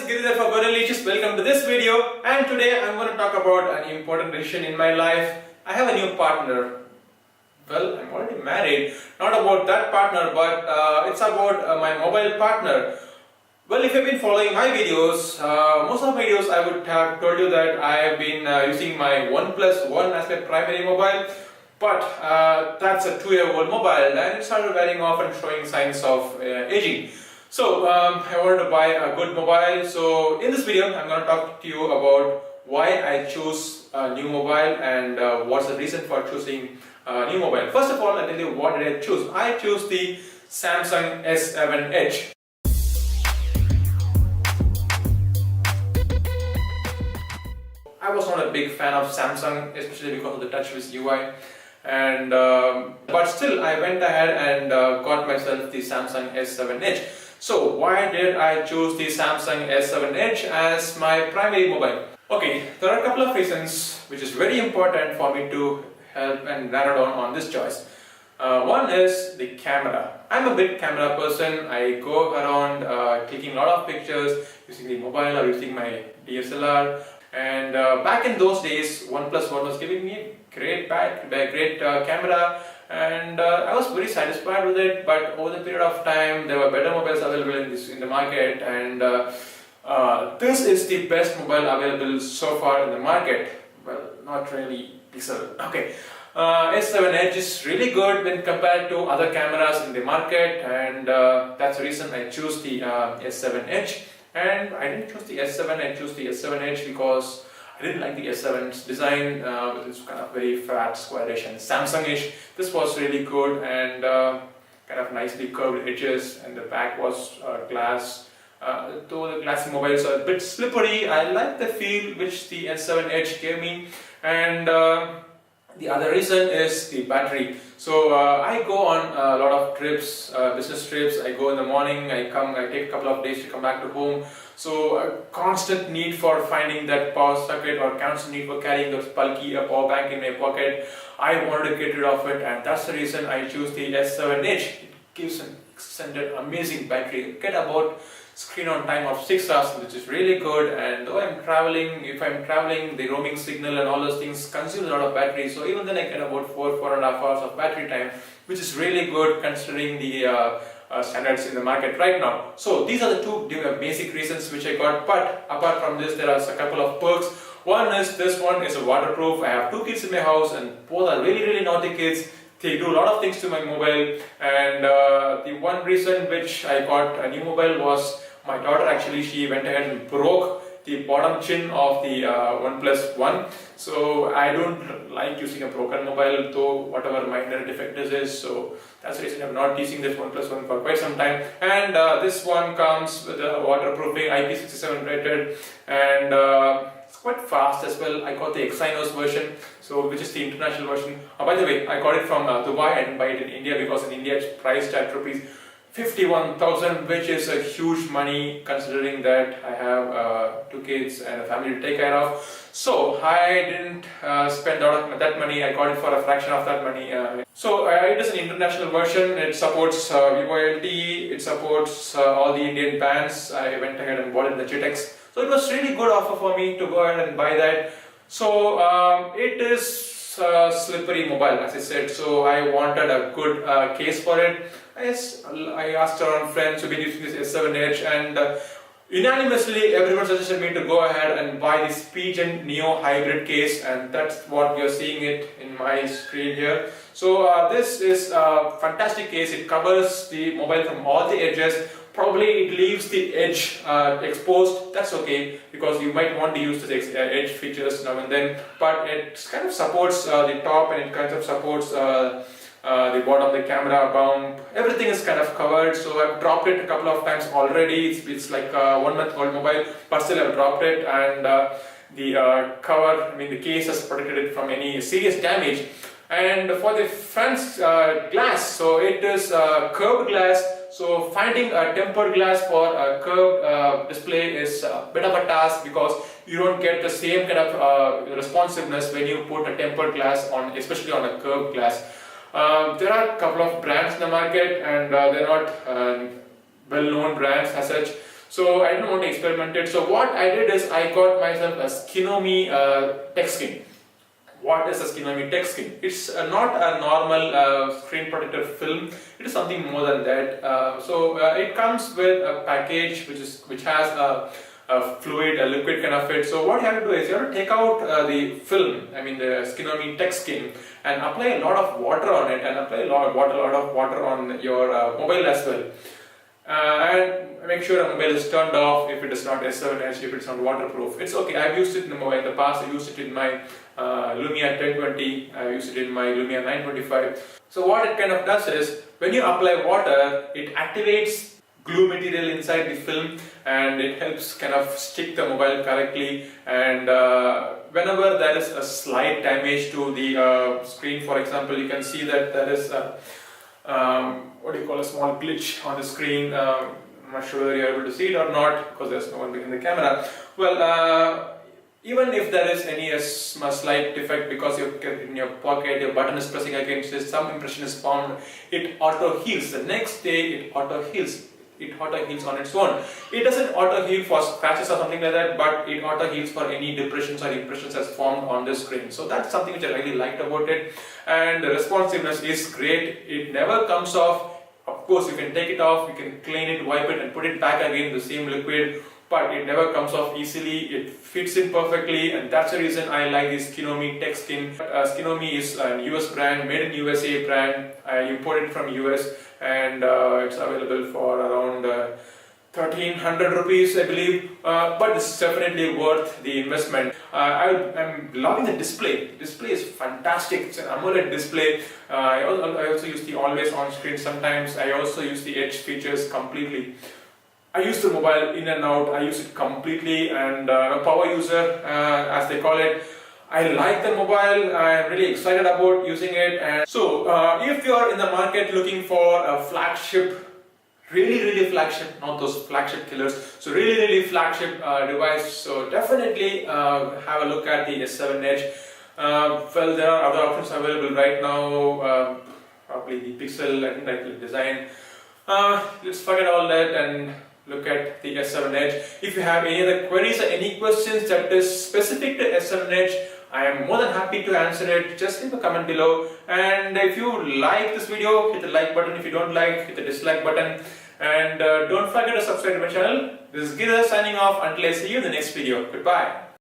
Giridhar for Goralicious. Welcome to this video, and today I'm going to talk about an important decision in my life. I have a new partner. Well, I'm already married. Not about that partner, but it's about my mobile partner. Well, if you've been following my videos, most of my videos I would have told you that I have been using my OnePlus One as my primary mobile. But that's a 2-year-old mobile and it started wearing off and showing signs of aging. So I wanted to buy a good mobile. So in this video I'm going to talk to you about why I choose a new mobile and what's the reason for choosing a new mobile. First of all, I'll tell you what did I choose. I chose the Samsung S7 Edge. I was not a big fan of Samsung, especially because of the TouchWiz UI. And but still I went ahead and got myself the Samsung S7 Edge. So why did I choose the Samsung S7 Edge as my primary mobile? Okay, there are a couple of reasons which is very important for me to help and narrow down on this choice. One is the camera. I'm a big camera person. I go around taking a lot of pictures using the mobile or using my DSLR. And back in those days, OnePlus One was giving me a great camera, and I was very satisfied with it. But over the period of time, there were better mobiles available in the market, and this is the best mobile available so far in the market. Well, not really Pixel. Okay, S7 Edge is really good when compared to other cameras in the market, and that's the reason I choose the S7 Edge. And I didn't choose the S7, I chose the S7 Edge because I didn't like the S7's design with its kind of very fat, squarish and Samsung-ish. This was really good and kind of nicely curved edges, and the back was glass. Though the glassy mobiles are a bit slippery, I like the feel which the S7 Edge gave me. And the other reason is the battery. So I go on a lot of trips, business trips. I go in the morning, I take a couple of days to come back to home. So a constant need for finding that power socket or constant need for carrying those bulky power bank in my pocket. I wanted to get rid of it, and that's the reason I choose the S7 Edge. It gives an extended amazing battery. You get about screen on time of 6 hours, which is really good. And though if I'm traveling, the roaming signal and all those things consume a lot of battery. So even then I get about 4.5 hours of battery time, which is really good considering the standards in the market right now. So these are the two basic reasons which I got. But apart from this, there are a couple of perks. One is this one is a waterproof. I have 2 kids in my house and both are really naughty kids. They do a lot of things to my mobile, and the one reason which I got a new mobile was my daughter. Actually, she went ahead and broke the bottom chin of the OnePlus One. So I don't like using a broken mobile, though whatever minor defect this is. So that's the reason I'm not using this OnePlus One for quite some time. And this one comes with a waterproofing, IP67 rated, and it's quite fast as well. I got the Exynos version, so which is the international version. By the way, I got it from Dubai. I didn't buy it in India because in India it's priced at rupees 51,000, which is a huge money considering that I have 2 kids and a family to take care of. So I didn't spend a lot of that money. I got it for a fraction of that money. So it is an international version. It supports VoLTE. It supports all the Indian bands. I went ahead and bought it in the GTX. So it was really good offer for me to go ahead and buy that. So it is a slippery mobile, as I said. So I wanted a good case for it. I asked around friends who've been using this S7 Edge, and unanimously everyone suggested me to go ahead and buy this Pigeon Neo hybrid case, and that's what you're seeing it in my screen here. So this is a fantastic case. It covers the mobile from all the edges. Probably it leaves the edge exposed. That's okay, because you might want to use the edge features now and then, but it kind of supports the top, and it kind of supports the bottom, the camera bump, everything is kind of covered. So I've dropped it a couple of times already. It's like a 1-month-old mobile, but still I've dropped it, and the cover, the case has protected it from any serious damage. And for the front glass, so it is curved glass. So finding a tempered glass for a curved display is a bit of a task, because you don't get the same kind of responsiveness when you put a tempered glass on, especially on a curved glass. There are a couple of brands in the market, and they're not well-known brands as such. So I didn't want to experiment it. So what I did is I got myself a Skinomi Tech Skin. What is a Skinomi Tech Skin? It's not a normal screen protector film. It is something more than that. It comes with a package which has a fluid, a liquid kind of it. So what you have to do is you have to take out the film, I mean the Skinomi Tech Skin, and apply a lot of water on it, and apply a lot of water on your mobile as well. And make sure the mobile is turned off if it is not S7 Edge, if it's not waterproof. It's okay. I've used it in the past. I used it in my Lumia 1020. I used it in my Lumia 925. So what it kind of does is, when you apply water, it activates glue material inside the film, and it helps kind of stick the mobile correctly. And whenever there is a slight damage to the screen, for example, you can see that there is a what do you call, a small glitch on the screen. I'm not sure whether you're able to see it or not because there's no one behind the camera. Well, even if there is any slight defect because you're in your pocket, your button is pressing against it, some impression is formed, it auto heals. The next day it auto heals. It auto heals on its own. It doesn't auto heal for scratches or something like that, but it auto heals for any depressions or impressions that's formed on the screen. So that's something which I really liked about it. And the responsiveness is great. It never comes off. Of course, you can take it off, you can clean it, wipe it, and put it back again, the same liquid, but it never comes off easily. It fits in perfectly, and that's the reason I like this Skinomi Tech Skin. Skinomi is a US brand, made in USA brand. I imported it from US, and it's available for around 1300 rupees, I believe, but it's definitely worth the investment. I'm loving the display. The display is fantastic. It's an AMOLED display. I also use the always on screen sometimes. I also use the edge features completely. I use the mobile in and out. I use it completely, and I'm a power user, as they call it. I like the mobile. I'm really excited about using it. And so, if you're in the market looking for a flagship, really flagship, not those flagship killers, so really flagship device, so definitely have a look at the S7 Edge. Well, there are other options available right now, probably the Pixel, I think that will design. Let's forget all that and look at the S7 Edge. If you have any other queries or any questions that is specific to S7 Edge, I am more than happy to answer it. Just leave a comment below. And if you like this video, hit the like button. If you don't like, hit the dislike button. And don't forget to subscribe to my channel. This is Gideon signing off until I see you in the next video. Goodbye.